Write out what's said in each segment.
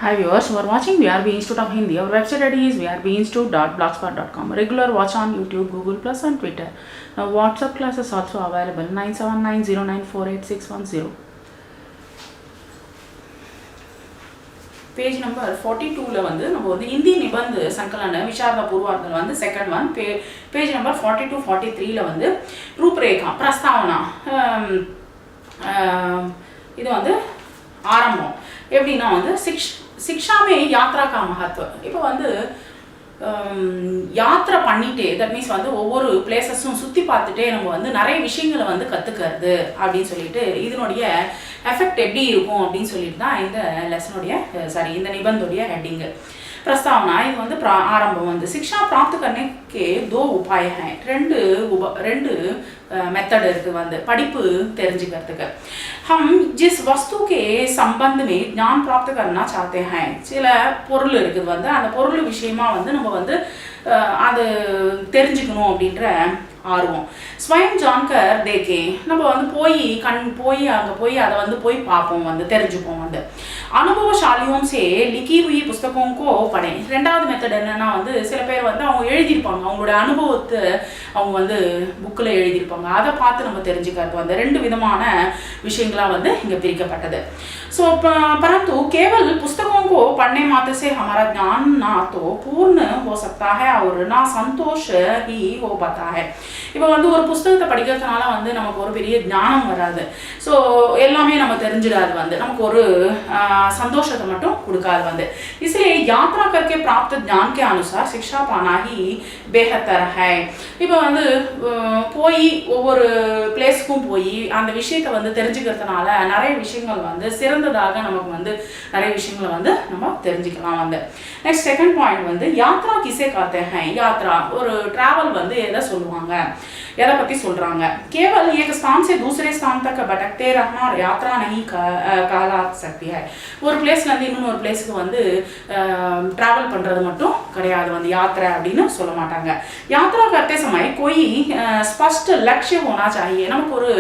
Hi viewers, you are watching VRB Institute of Hindi. Our website ID is vrbinstitute.blogspot.com. Regular watch on YouTube, Google Plus and Twitter. Now WhatsApp class is also available 979094861. Page number 42 வந்து நம்ம வந்து இந்தி நிபந்த சங்கலன விசாரத பூர்வார்த்தம் வந்து second one page number 42 43 வந்து ரூபரேகா பிரஸ்தாவனா இது வந்து ஆரம்பம் எப்படின்னா வந்து शिक्षा में यात्रा का महत्व இப்போ வந்து யாத்திரை பண்ணிட்டே தட் மீன்ஸ் வந்து ஒவ்வொரு பிளேசஸும் சுற்றி பார்த்துட்டே நம்ம வந்து நிறைய விஷயங்களை வந்து கற்றுக்கிறது அப்படின்னு சொல்லிட்டு இதனுடைய எஃபெக்ட் எப்படி இருக்கும் அப்படின்னு சொல்லிட்டு தான் இந்த லெசனுடைய இந்த நிபந்தோடைய ஹெட்டிங்கு प्रस्तावना இது வந்து ஆரம்பம் வந்து शिक्षा प्राप्त करने के दो उपाय हैं ரெண்டு மெத்தட் இருக்கு வந்து படிப்பு தெரிஞ்சுக்கிறதுக்கு हम जिस वस्तु के संबंध में ज्ञान प्राप्त करना चाहते हैं சில பொருள் இருக்குது வந்து அந்த பொருள் விஷயமா வந்து நம்ம வந்து அது தெரிஞ்சுக்கணும் அப்படின்ற ஆர்வம் स्वयं जानकर देखें நம்ம வந்து போய் அங்கே போய் அதை வந்து போய் பார்ப்போம் வந்து தெரிஞ்சுப்போம் வந்து अनुभवशालियों से लिखी हुई पुस्तकों को पढ़ें ரெண்டாவது மெத்தட் என்னன்னா வந்து சில பேர் வந்து அவங்க எழுதியிருப்பாங்க அவங்களோட அனுபவத்தை அவங்க வந்து புக்கில் எழுதியிருப்பாங்க அதை பார்த்து நம்ம தெரிஞ்சுக்கிறது வந்து ரெண்டு விதமான விஷயங்களாக வந்து இங்கே பிரிக்கப்பட்டது सो परंतु केवल पुस्तकों को पढ़ने मात्र से हमारा ज्ञान ना तो पूर्ण हो सकता है और ना संतोष ही हो पाता है இப்போ வந்து ஒரு புத்தகத்தை படிக்கிறதுனால வந்து நமக்கு ஒரு பெரிய ஞானம் வராது ஸோ எல்லாமே நம்ம தெரிஞ்சிடாது வந்து நமக்கு ஒரு संतोषத்தை மட்டும் கொடுக்காது வந்து इसलिए यात्रा करके प्राप्त ज्ञान के अनुसार शिक्षा पाना ही बेहतर है இப்போ வந்து போய் ஒவ்வொரு பிளேஸ்க்கும் போய் அந்த விஷயத்தை வந்து தெரிஞ்சுக்கிறதுனால நிறைய விஷயங்கள் வந்து சிறந்ததாக நமக்கு வந்து நிறைய விஷயங்களை வந்து நம்ம தெரிஞ்சுக்கலாம் வந்து நெக்ஸ்ட் செகண்ட் பாயிண்ட் வந்து யாத்ரா கிசே காத்தே हैं யாத்ரா ஒரு டிராவல் வந்து எதை சொல்லுவாங்க எதை பற்றி சொல்கிறாங்க केवल एक स्थान से दूसरे स्थान तक भटकते रहना यात्रा नहीं कहला सकती है ஒரு பிளேஸ்லேருந்து இன்னொரு பிளேஸுக்கு வந்து ட்ராவல் பண்ணுறது மட்டும் கிடையாது வந்து யாத்திரை அப்படின்னு சொல்ல மாட்டாங்க यात्रा करते समय कोई स्पष्ट लक्ष्य होना चाहिए நமக்கு ஒரு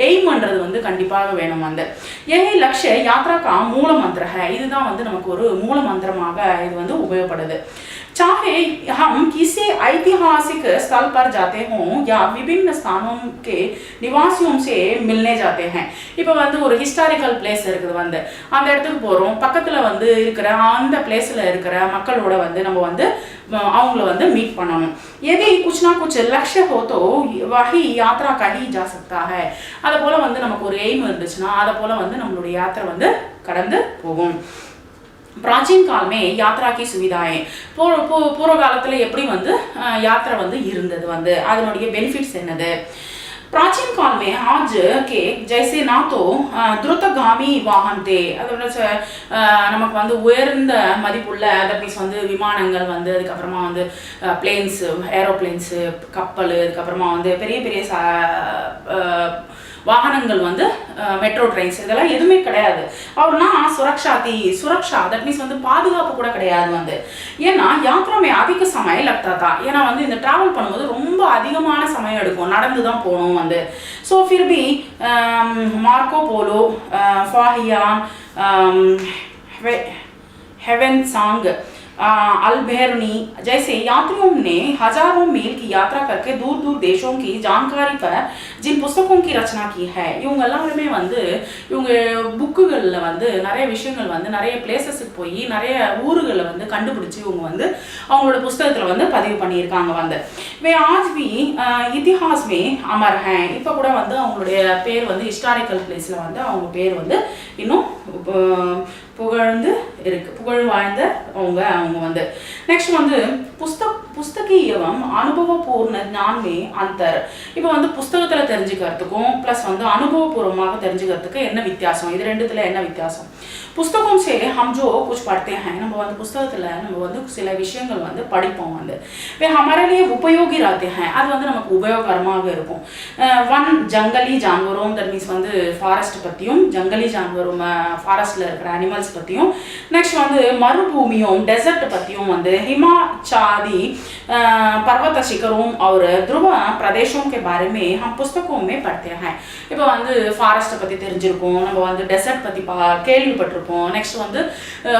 எய்ம்ன்றது வந்து கண்டிப்பாக வேணும் வந்து यही लक्ष्य यात्रा का मूल मंत्र है இதுதான் வந்து நமக்கு ஒரு மூல மந்திரமாக இது வந்து உபயோகப்படுது चाहे हम किसी ऐतिहासिक स्थल पर जाते हों या विभिन्न स्थानों के निवासियों से मिलने जाते हैं இப்போ வந்து ஒரு ஹிஸ்டாரிக்கல் பிளேஸ் இருக்குது வந்து அந்த இடத்துக்கு போகிறோம் பக்கத்தில் வந்து இருக்கிற அந்த பிளேஸில் இருக்கிற மக்களோட வந்து நம்ம வந்து அவங்கள வந்து மீட் பண்ணணும் यदि कुछ ना कुछ लक्ष्य हो तो वही यात्रा कही जा सकता है அதை போல் வந்து நமக்கு ஒரு எய்ம் இருந்துச்சுன்னா அதை போல் வந்து நம்மளுடைய யாத்திரை வந்து கடந்து போகும் प्राचीन काल में यात्रा की सुविधाएं पूर्व காலத்துல எப்படி வந்து யாத்திரை வந்து இருந்தது வந்து அதனுடைய பெனிஃபிட்ஸ் என்னது प्राचीन काल में आज के जैसे ना तो द्रुतगामी वाहन थे அதோட நமக்கு வந்து உயர்ந்த மதிப்புள்ள தட் மீன்ஸ் வந்து விமானங்கள் வந்து அதுக்கப்புறமா வந்து பிளேன்ஸ் ஏரோப்ளேன்ஸு கப்பல் அதுக்கப்புறமா வந்து பெரிய பெரிய வாகனங்கள் வந்து மெட்ரோ ட்ரெயின்ஸ் இதெல்லாம் எதுவுமே கிடையாது அவர்னா சுரக்ஷா தட் மீன்ஸ் வந்து பாதுகாப்பு கூட கிடையாது வந்து ஏன்னா யாத்திராமே அதிக சமயம் லக்தா ஏன்னா வந்து இந்த டிராவல் பண்ணும்போது ரொம்ப அதிகமான சமயம் எடுக்கும் நடந்து தான் போகணும் வந்து ஸோ फिर भी मार्को पोलो फाहियान हेवन सांग अल्बेर्नी जैसे यात्रियों ने हजारों मील की यात्रा करके दूर दूर देशों की जानकारी पर जिन पुस्तकों की रचना की है இவங்க எல்லாருமே வந்து இவங்க புக்குகளில் வந்து நிறைய விஷயங்கள் வந்து நிறைய பிளேசஸுக்கு போய் நிறைய ஊர்களை வந்து கண்டுபிடிச்சி இவங்க வந்து அவங்களோட புஸ்தகத்தில் வந்து பதிவு பண்ணியிருக்காங்க வந்து வே आज भी इतिहास में अमर हैं இப்போ கூட வந்து அவங்களுடைய பேர் வந்து ஹிஸ்டாரிக்கல் பிளேஸில் வந்து அவங்க பேர் வந்து இன்னும் புகழ் வாய்ந்த அவங்க வந்து நெக்ஸ்ட் வந்து புஸ்தகி एवं अनुभवपूर्ण ज्ञान में अंतर இப்போ வந்து புஸ்தகத்தில் தெரிஞ்சுக்கிறதுக்கும் ப்ளஸ் வந்து அனுபவபூர்வமாக தெரிஞ்சுக்கிறதுக்கு என்ன வித்தியாசம் இது ரெண்டுத்துல என்ன வித்தியாசம் पुस्तकों से हम जो कुछ पढ़ते हैं நம்ம வந்து புஸ்தகத்தில் நம்ம வந்து சில விஷயங்கள் வந்து படிப்போம் வந்து वे हमारे लिए उपयोगी रहते हैं அது வந்து நமக்கு உபயோகரமாக இருக்கும் वन जंगली जानवरों தட் மீன்ஸ் வந்து ஃபாரஸ்ட் பற்றியும் ஜங்கலி ஜான்வரும் ஃபாரஸ்ட்டில் இருக்கிற அனிமல்ஸ் பற்றியும் நெக்ஸ்ட் வந்து மறுபூமியும் டெசர்ட் பற்றியும் வந்து हिमाचादी पर्वत शिखरों और ध्रुव प्रदेशों के बारे में हम पुस्तकों में पढ़ते हैं இப்போ வந்து ஃபாரஸ்ட்டை பற்றி தெரிஞ்சிருக்கோம் நம்ம வந்து டெசர்ட் பற்றி கேள்விப்பட்டிருக்கோம் கேள்விப்பட்டிருப்போம். நெக்ஸ்ட் வந்து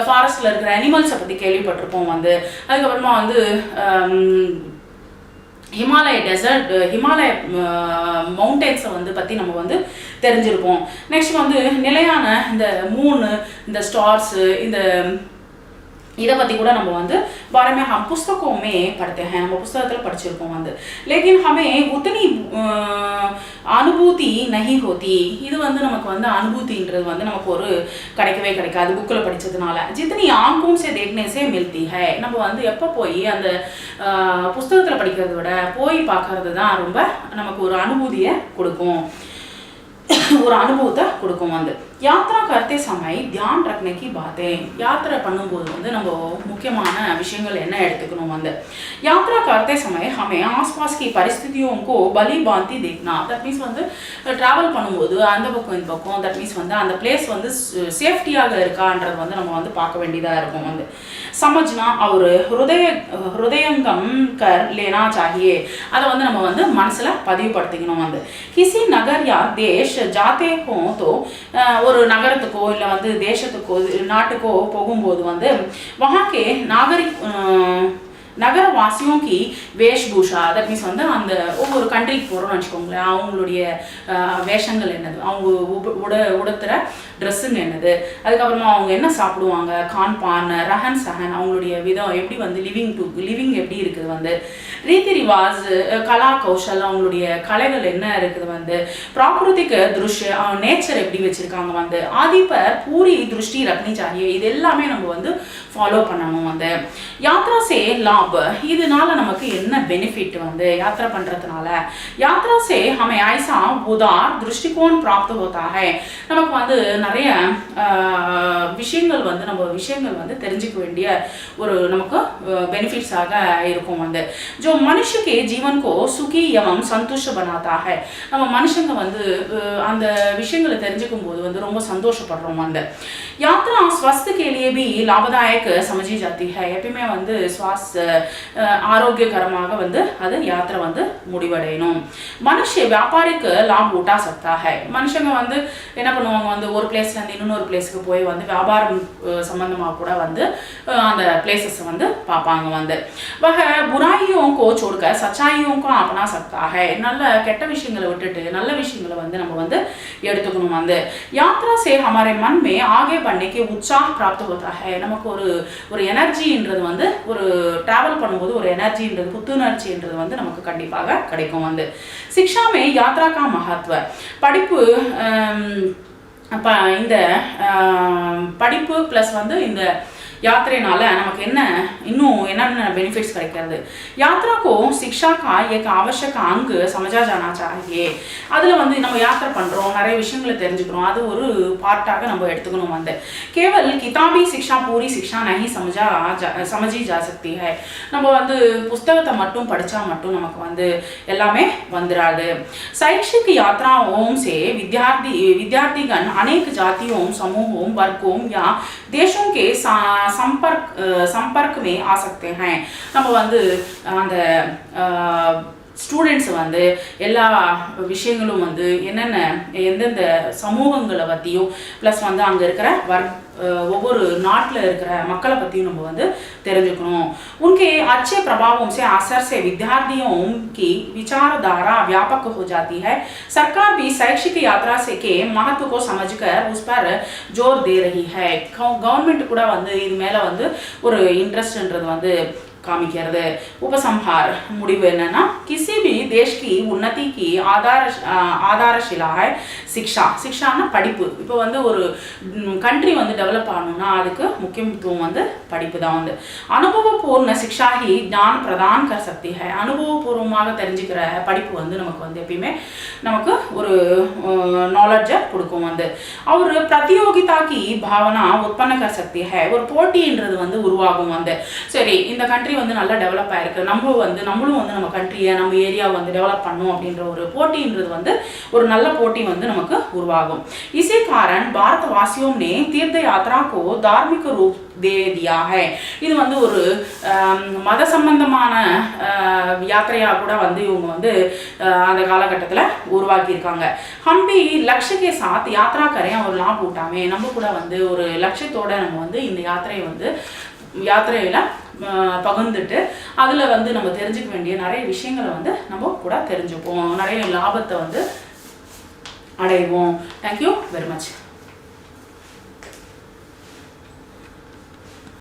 ஃபாரஸ்ட்டில் இருக்கிற அனிமல்ஸை பற்றி கேள்விப்பட்டிருப்போம் வந்து. அதுக்கப்புறமா வந்து ஹிமாலய டெசர்ட், ஹிமாலய மவுண்டன்ஸை வந்து பற்றி நம்ம வந்து தெரிஞ்சிருப்போம். நெக்ஸ்ட் வந்து நிலையான இந்த மூணு, இந்த ஸ்டார்ஸு, இந்த இதை பற்றி கூட நம்ம வந்து बारे में हम पुस्तकों में पढ़ते हैं, நம்ம புஸ்தகத்தில் படிச்சிருப்போம் வந்து. लेकिन हमें उतनी अनुभूति नहीं होती. இது வந்து நமக்கு வந்து அனுபூதின்றது வந்து நமக்கு ஒரு கிடைக்கவே கிடைக்காது புக்கில் படித்ததுனால. जितनी आंखों से देखने से मिलती है. நம்ம வந்து எப்போ போய் அந்த புஸ்தகத்தில் படிக்கிறத விட போய் பார்க்கறது தான் ரொம்ப நமக்கு ஒரு அனுபூதியை கொடுக்கும், ஒரு அனுபவத்தை கொடுக்கும் வந்து. यात्रा करते समय ध्यान रखने की बातें. यात्रा பண்ணும்போது வந்து நம்ம முக்கியமான விஷயங்கள் என்ன எடுத்துக்கணும் வந்து. यात्रा करते समय हमें आसपास की परिस्थितियों को भली भांति देखना. தட் மீன்ஸ் வந்து ட்ராவல் பண்ணும்போது அந்த பக்கம் இந்த பக்கம், தட் மீன்ஸ் வந்து அந்த பிளேஸ் வந்து சேஃப்டியாக இருக்கான்றது வந்து நம்ம வந்து பார்க்க வேண்டியதாக இருக்கும் வந்து. समझना और हृदयंगम कर लेना चाहिए. அதை வந்து நம்ம வந்து மனசில் பதிவுபடுத்திக்கணும் வந்து. किसी नगर या देश जाते हो तो ஒரு நகரத்துக்கோ இல்லை வந்து தேசத்துக்கோ நாட்டுக்கோ போகும்போது வந்து वहाँ के நகரவாசியோं की வேஷ்பூஷா, தட் மீன்ஸ் வந்து அந்த ஒவ்வொரு கண்ட்ரிக்கு போகிறோம்னு வச்சுக்கோங்களேன், அவங்களுடைய வேஷங்கள் என்னது, அவங்க உடுத்துகிற ட்ரெஸ்ஸுங்க என்னது, அதுக்கப்புறமா அவங்க என்ன சாப்பிடுவாங்க, கான்பான், ரஹன் சஹன், அவங்களுடைய விதம் எப்படி வந்து லிவிங் எப்படி இருக்குது வந்து, ரீதி ரிவாஜ், கலா கௌஷல், அவங்களுடைய கலைகள் என்ன இருக்குது வந்து, பிராகிருதிக் திருஷ்ய, நேச்சர் எப்படி வச்சுருக்காங்க வந்து, ஆதி பர் பூரி திருஷ்டி ரக்னி சாஹியே. இது எல்லாமே நம்ம வந்து ஃபாலோ பண்ணணும் வந்து. யாத்ரா சே லாப், இதனால நமக்கு என்ன பெனிஃபிட் வந்து யாத்ரா பண்ணுறதுனால. யாத்ரா சே ஹமே ஐசா உதார் திருஷ்டிகோன் பிராப்த் ஹோதா ஹை. நமக்கு வந்து நிறைய விஷயங்கள் வந்து வந்து தெரிஞ்சுக்க வேண்டிய ஒரு நமக்கு பெனிஃபிட்ஸாக இருக்கும் வந்து. ஜோ மனுஷ கே ஜீவன் கோ சுகி எவம் சந்தோஷ பனாதா ஹை. நம்ம மனுஷங்க வந்து அந்த விஷயங்களை தெரிஞ்சுக்கும் போது வந்து ரொம்ப சந்தோஷப்படுறோம் வந்து. யாத்ரா ஸ்வஸ்த் கே லியே பி லாபதாயக் சமஜி ஜாத்தி ஹை. எப்பயுமே வந்து ஆரோக்கியகரமாக வந்து அது யாத்திரை வந்து முடிவடையணும். மனுஷ வியாபாரிக்கு லாபம் ஊட்டா சக்தா ஹை. மனுஷங்க வந்து என்ன பண்ணுவாங்க வந்து ஒரு பிளேஸ்லேருந்து இன்னொரு பிளேஸுக்கு போய் வந்து வியாபாரம் சம்பந்தமாக கூட வந்து அந்த பிளேசஸ் வந்து பார்ப்பாங்க வந்து. வக புராயியும் கோ छोड़कर सच्चाइयों को अपना सकता है. நல்ல கெட்ட விஷயங்களை விட்டுட்டு நல்ல விஷயங்களை வந்து நம்ம வந்து எடுத்துக்கணும் வந்து. யாத்ரா से हमारे मन में आगे बढ़ने के उत्साह प्राप्त होता है. நமக்கு ஒரு எனர்ஜின்றது வந்து ஒரு டிராவல் பண்ணும்போது ஒரு எனர்ஜின்றது புத்துணர்ச்சின்றது வந்து நமக்கு கண்டிப்பாக கிடைக்கும் வந்து. சிக்ஷா மே யாத்ரா கா மகத்துவ. படிப்பு இந்த படிப்பு ப்ளஸ் வந்து இந்த यात्रेनाल नमक என்னென்ன பெனிஃபிட்ஸ் கிடைக்கிறது. यात्रा को शिक्षा का एक आवश्यक अंग समझा जाना चाहिए. அதில் வந்து நம்ம யாத்திரை பண்ணுறோம், நிறைய விஷயங்களை தெரிஞ்சுக்கிறோம், அது ஒரு பார்ட்டாக நம்ம எடுத்துக்கணும் வந்து. केवल किताबी शिक्षा पूरी शिक्षा नहीं समझी जा सकती है. நம்ம வந்து புத்தகத்தை மட்டும் படித்தா மட்டும் நமக்கு வந்து எல்லாமே வந்துடாது. शैक्षिक यात्राओं से विद्यार्थीगण अनेक जातियों, समूहों, वर्गों या देशों के संपर्क में आ सकते हैं. நம்ம வந்து அந்த ஸ்டூடெண்ட்ஸ் வந்து எல்லா விஷயங்களும் வந்து எந்தெந்த சமூகங்களை பற்றியும் ப்ளஸ் வந்து அங்கே இருக்கிற ஒவ்வொரு நாட்டில் இருக்கிற மக்களை பற்றியும் நம்ம வந்து தெரிஞ்சுக்கணும். उनके अच्छे प्रभावों से असर से विद्यार्थियों की विचारधारा व्यापक हो जाती है. सरकार भी शैक्षिक यात्रा से के महत्व को समझकर उस पर जोर दे रही है. गवर्नमेंट கூட வந்து இது மேலே வந்து ஒரு இன்ட்ரெஸ்ட்ன்றது வந்து காமிக்கிறது. उपसंहार முடிவு என்னன்னா किसी भी देश की उन्नति की आधारशिला है शिक्षा. शिक्षाना படிப்பு. இப்போ வந்து ஒரு कंट्री வந்து டெவலப் ஆகணும்னா அதுக்கு முக்கியத்துவம் வந்து படிப்பு தான் வந்து. அனுபவபூர்ண शिक्षा ही ज्ञान प्रदान कर सकती है. அனுபவபூர்வமாக தெரிஞ்சுக்கிற படிப்பு வந்து நமக்கு வந்து எப்பயுமே நமக்கு ஒரு நாலேஜை கொடுக்கும் வந்து. और प्रतियोगिता की भावना उत्पन्न कर सकती है. ஒரு போட்டின்றது வந்து உருவாகும் வந்து. சரி, இந்த कंट्री வந்து நல்லா டெவலப் ஆயிருக்கு, நம்மளும் வந்து நம்ம கண்ட்ரியை நம்ம ஏரியாவை வந்து டெவலப் பண்ணும் அப்படின்ற ஒரு போட்டின்றது வந்து ஒரு நல்ல போட்டி வந்து நமக்கு உருவாகும். इसी कारण भारतवासियों ने तीर्थ यात्रा को दे दिया है. இது வந்து ஒரு மத சம்பந்தமான யாத்திரையாக கூட வந்து இவங்க வந்து அந்த காலகட்டத்தில் உருவாக்கியிருக்காங்க. हम भी लक्ष्य के साथ यात्रा करें और लाभ उठावे. நம்ம கூட வந்து ஒரு லட்சியத்தோட நம்ம வந்து இந்த யாத்திரையில பகிர்ந்துட்டு அதில் வந்து நம்ம தெரிஞ்சுக்க வேண்டிய நிறைய விஷயங்களை வந்து நம்ம கூட தெரிஞ்சுப்போம், நிறைய லாபத்தை வந்து அடைவோம். Thank you very much.